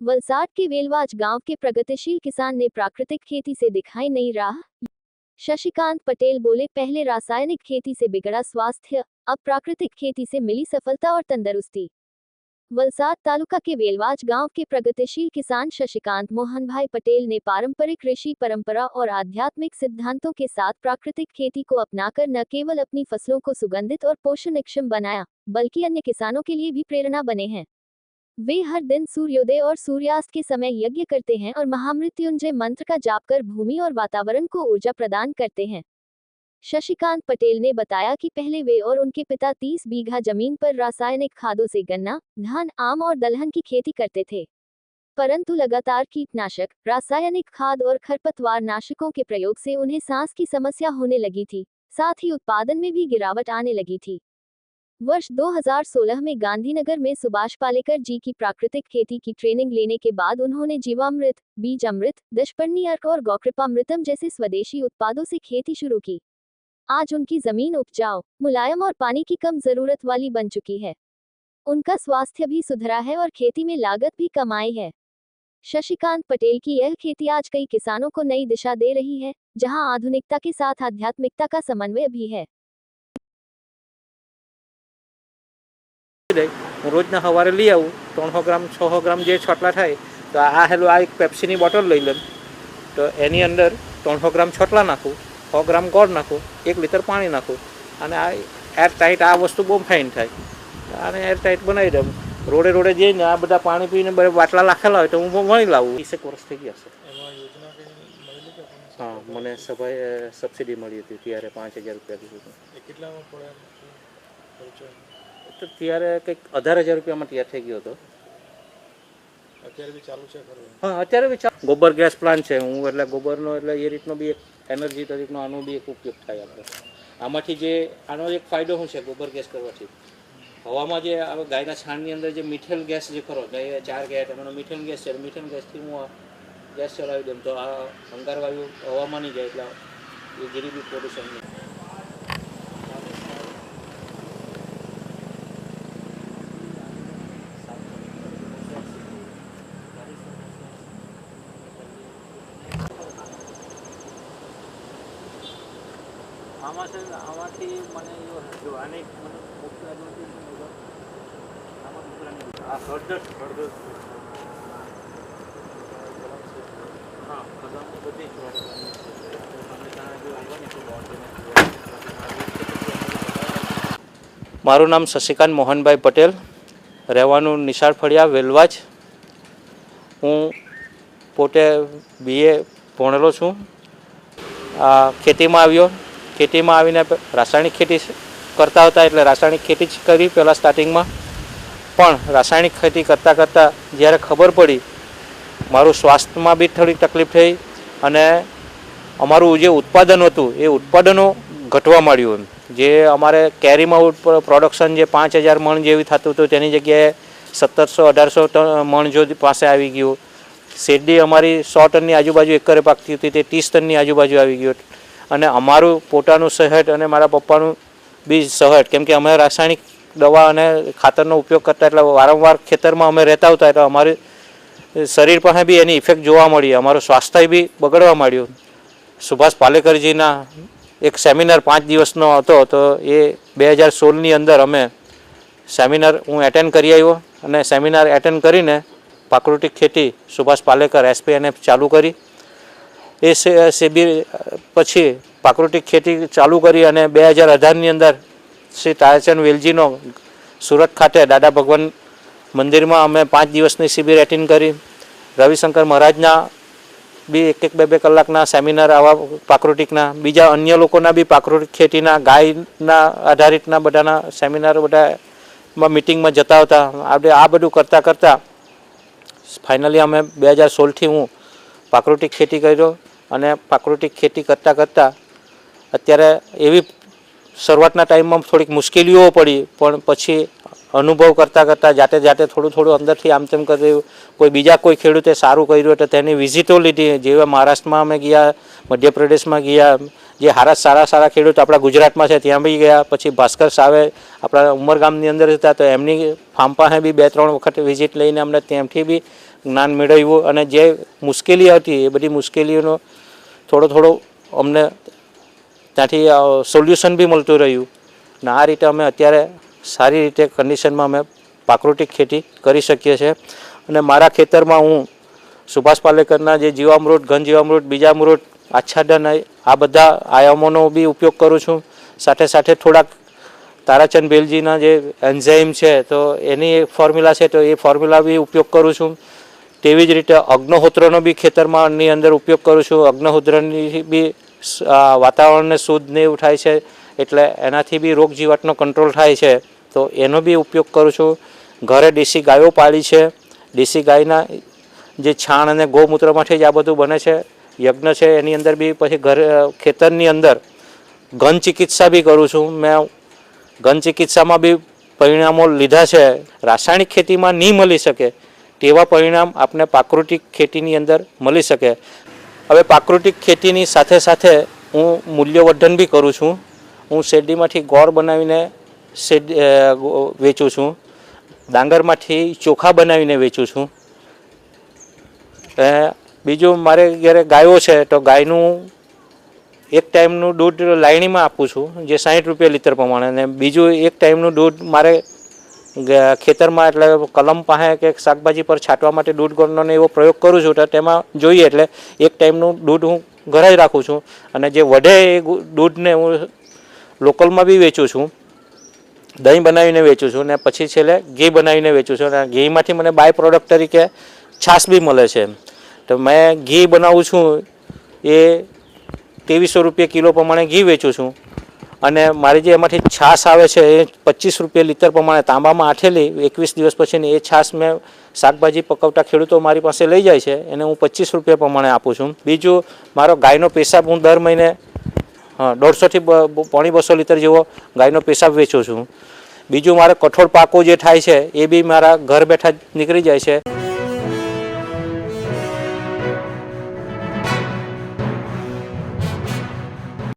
वलसाड के वेलवाज गांव के प्रगतिशील किसान ने प्राकृतिक खेती से दिखाई नई राह। शशिकांत पटेल बोले, पहले रासायनिक खेती से बिगड़ा स्वास्थ्य, अब प्राकृतिक खेती से मिली सफलता और तंदुरुस्ती। वलसाड तालुका के वेलवाज गांव के प्रगतिशील किसान शशिकांत मोहनभाई पटेल ने पारंपरिक कृषि परंपरा और आध्यात्मिक सिद्धांतों के साथ प्राकृतिक खेती को अपनाकर न केवल अपनी फसलों को सुगंधित और पोषणक्षम बनाया, बल्कि अन्य किसानों के लिए भी प्रेरणा बने हैं। वे हर दिन सूर्योदय और सूर्यास्त के समय यज्ञ करते हैं और महामृत्युंजय मंत्र का जाप कर भूमि और वातावरण को ऊर्जा प्रदान करते हैं। शशिकांत पटेल ने बताया कि पहले वे और उनके पिता 30 बीघा जमीन पर रासायनिक खादों से गन्ना, धान, आम और दलहन की खेती करते थे, परंतु लगातार कीटनाशक, रासायनिक खाद और खरपतवार नाशकों के प्रयोग से उन्हें सांस की समस्या होने लगी थी, साथ ही उत्पादन में भी गिरावट आने लगी थी। वर्ष 2016 में गांधीनगर में सुभाष पालेकर जी की प्राकृतिक खेती की ट्रेनिंग लेने के बाद उन्होंने जीवामृत, बीज अमृत, दशपर्णी अर्क और गौकृपामृतम जैसे स्वदेशी उत्पादों से खेती शुरू की। आज उनकी जमीन उपजाऊ, मुलायम और पानी की कम जरूरत वाली बन चुकी है। उनका स्वास्थ्य भी सुधरा है और खेती में लागत भी कम आई है। शशिकांत पटेल की यह खेती आज कई किसानों को नई दिशा दे रही है, जहां आधुनिकता के साथ आध्यात्मिकता का समन्वय भी है। रोजना सवारे ली आऊँ 300 ग्राम 600 ग्राम जो छोटला थाय तो आ हेलो आ एक पेप्सीनी बोटल लई लऊँ तो एनी अंदर 300 ग्राम छोटला नाखूँ, 100 ग्राम गोળ नाखूँ, 1 लीटर पानी नाखूँ અને આ એર ટાઈટ આ વસ્તુ બહુ ફાઇન થાય અને એર ટાઈટ બનાવી દઉં। રોડે રોડે જઈને આ બધા પાણી પીને બધા બાટલા રાખેલા હોય તો હું વણી લાવું। 20 વર્ષ થઈ ગયા છે। હા, મને સભાએ સબસિડી મળી હતી ત્યારે 5000 રૂપિયા દીધું તો ત્યારે કંઈક 18000 રૂપિયામાં તૈયાર થઈ ગયો હતો। અત્યારે બી ચાલુ છે ખરું? હા, અત્યારે બી ચાલુ। ગોબર ગેસ પ્લાન્ટ છે હું એટલે ગોબરનો એટલે એ રીતનો બી એક એનર્જી તરીકેનો આનો બી એક ઉપયોગ થાય આપણે। આમાંથી જે આનો એક ફાયદો શું છે ગોબર ગેસ કરવાથી હવામાં જે ગાયના છાણની અંદર જે મિથેન ગેસ જે ખરો એ 4 ગયા એનો મિથેન ગેસ છે, મિથેન ગેસથી હું ગેસ ચલાવી દઉં તો આ અંગારવાયુ હવામાં નહીં જાય એટલે એ જેની બી પોલ્યુશન નહીં। આમાંથી મને જો આને મને મુખ્ય એડવાન્ટેજ આ હળદર હા બદામની બધી જ મારું નામ શશિકાંત મોહનભાઈ પટેલ, રહેવાનું નિશાળ ફળિયા વેલવાજ। હું પોતે BA ભણેલો છું। ખેતીમાં આવ્યો, ખેતીમાં આવીને રાસાયણિક ખેતી કરતા હતા એટલે રાસાયણિક ખેતી જ કરી પહેલાં સ્ટાર્ટિંગમાં, પણ રાસાયણિક ખેતી કરતાં કરતાં જ્યારે ખબર પડી મારું સ્વાસ્થ્યમાં બી થોડી તકલીફ થઈ અને અમારું જે ઉત્પાદન હતું એ ઉત્પાદનો ઘટવા માંડ્યું। જે અમારે કેરીમાં પ્રોડક્શન જે 5000 મણ જેવી થતું હતું તેની જગ્યાએ 1700-1800 મણ જો પાસે આવી ગયું। શેરડી અમારી 100 ટનની આજુબાજુ એકરે પાકતી હતી તે 30 ટનની આજુબાજુ આવી ગયું। અને અમારું પોતાનું શહેદ અને મારા પપ્પાનું બી શહેદ, કેમ કે અમે રાસાયણિક દવા અને ખાતરનો ઉપયોગ કરતા એટલે વારંવાર ખેતરમાં અમે રહેતા હતા એટલે અમારી શરીર પાસે બી એની ઇફેક્ટ જોવા મળી, અમારું સ્વાસ્થ્ય બી બગડવા માંડ્યું। સુભાષ પાલેકરજીના એક સેમિનાર 5 દિવસનો હતો તો એ 2016ની અંદર અમે સેમિનાર હું એટેન્ડ કરી આવ્યો અને સેમિનાર એટેન્ડ કરીને પ્રાકૃતિક ખેતી સુભાષ પાલેકર SPNF ચાલુ કરી। એ શિબિર પછી પ્રાકૃતિક ખેતી ચાલુ કરી અને 2018ની અંદર શ્રી તારાચંદ વેલજીનો સુરત ખાતે દાદા ભગવાન મંદિરમાં અમે 5 દિવસની શિબિર એટેન્ડ કરી। રવિશંકર મહારાજના બી 1-2 કલાકના સેમિનાર આવા પ્રાકૃતિકના, બીજા અન્ય લોકોના બી પ્રાકૃતિક ખેતીના ગાયના આધારિતના બધાના સેમિનાર બધામાં મિટિંગમાં જતા હતા। આપણે આ બધું કરતાં કરતાં ફાઇનલી અમે 2016થી હું પ્રાકૃતિક ખેતી કર્યો અને પ્રાકૃતિક ખેતી કરતાં કરતાં અત્યારે એવી શરૂઆતના ટાઈમમાં થોડીક મુશ્કેલીઓ પડી, પણ પછી અનુભવ કરતાં કરતાં જાતે થોડું અંદરથી આમ તેમ કર્યું। કોઈ બીજા કોઈ ખેડૂતે સારું કર્યું તો તેની વિઝિટો લીધી, જેવા મહારાષ્ટ્રમાં અમે ગયા, મધ્યપ્રદેશમાં ગયા, જે સારા ખેડૂત આપણા ગુજરાતમાં છે ત્યાં બી ગયા। પછી ભાસ્કર સાવે આપણા ઉમરગામની અંદર હતા તો એમની ફાર્મ પાસે બી 2-3 વખત વિઝિટ લઈને અમને ત્યાંથી બી જ્ઞાન મેળવ્યું અને જે મુશ્કેલી હતી એ બધી મુશ્કેલીઓનો થોડો અમને ત્યાંથી સોલ્યુશન બી મળતું રહ્યું અને આ રીતે અમે અત્યારે સારી રીતે કન્ડિશનમાં અમે પ્રાકૃતિક ખેતી કરી શકીએ છીએ. અને મારા ખેતરમાં હું સુભાષ પાલેકરના જે જીવામૃત, ઘન જીવામૃત, બીજામૃત, આચ્છાદન આ બધા આયામોનો બી ઉપયોગ કરું છું. સાથે સાથે થોડાક તારાચંદ બેલજીના જે એન્ઝાઇમ છે તો એની એક ફોર્મ્યુલા છે તો એ ફોર્મ્યુલા બી ઉપયોગ કરું છું. તેવી જ રીતે અગ્નિહોત્રનો બી ખેતરમાં ની અંદર ઉપયોગ કરું છું. અગ્નિહોત્રની બી વાતાવરણને શુદ્ધ ને એવું થાય છે એટલે એનાથી બી રોગ જીવાતનો કંટ્રોલ થાય છે તો એનો બી ઉપયોગ કરું છું. ઘરે દેશી ગાયો પાળી છે. દેશી ગાયના જે છાણ અને ગૌમૂત્રમાંથી જ આ બધું બને છે. યજ્ઞ છે એની અંદર બી પછી ઘરે ખેતરની અંદર ઘન ચિકિત્સા બી કરું છું. મેં ઘન ચિકિત્સામાં બી પરિણામો લીધા છે. રાસાયણિક ખેતીમાં નહીં મળી શકે તેવા પરિણામ આપણે પ્રાકૃતિક ખેતીની અંદર મળી શકે. હવે પ્રાકૃતિક ખેતીની સાથે સાથે હું મૂલ્યવર્ધન બી કરું છું. હું શેરડીમાંથી ગોળ બનાવીને વેચું છું. ડાંગરમાંથી ચોખા બનાવીને વેચું છું. બીજું મારે ઘરે ગાયો છે તો ગાયનું એક ટાઈમનું દૂધ લાયણીમાં આપું છું જે 60 રૂપિયા લીટર પ્રમાણે, અને બીજું એક ટાઈમનું દૂધ મારે ખેતરમાં એટલે કલમ પાસે કે શાકભાજી પર છાંટવા માટે દૂધ ગોળનો એવો પ્રયોગ કરું છું તો તેમાં જોઈએ એટલે એક ટાઈમનું દૂધ હું ઘરે જ રાખું છું. અને જે વધે એ દૂધને હું લોકલમાં બી વેચું છું. દહીં બનાવીને વેચું છું અને પછી છેલ્લે ઘી બનાવીને વેચું છું. અને ઘીમાંથી મને બાય પ્રોડક્ટ તરીકે છાશ બી મળે છે. તો મેં ઘી બનાવું છું એ 2300 રૂપિયા કિલો પ્રમાણે ઘી વેચું છું. અને મારી જે એમાંથી છાશ આવે છે એ 25 રૂપિયા લીટર પ્રમાણે તાંબામાં આઠેલી 21 દિવસ પછીની એ છાશ મેં શાકભાજી પકવતા ખેડૂતો મારી પાસે લઈ જાય છે એને હું 25 રૂપિયા પ્રમાણે આપું છું. બીજું મારો ગાયનો પેશાબ હું દર મહિને 150 થી 250 લીટર જેવો ગાયનો પેશાબ વેચું છું. બીજું મારે કઠોળ પાકો જે થાય છે એ બી મારા ઘર બેઠા જ નીકળી જાય છે.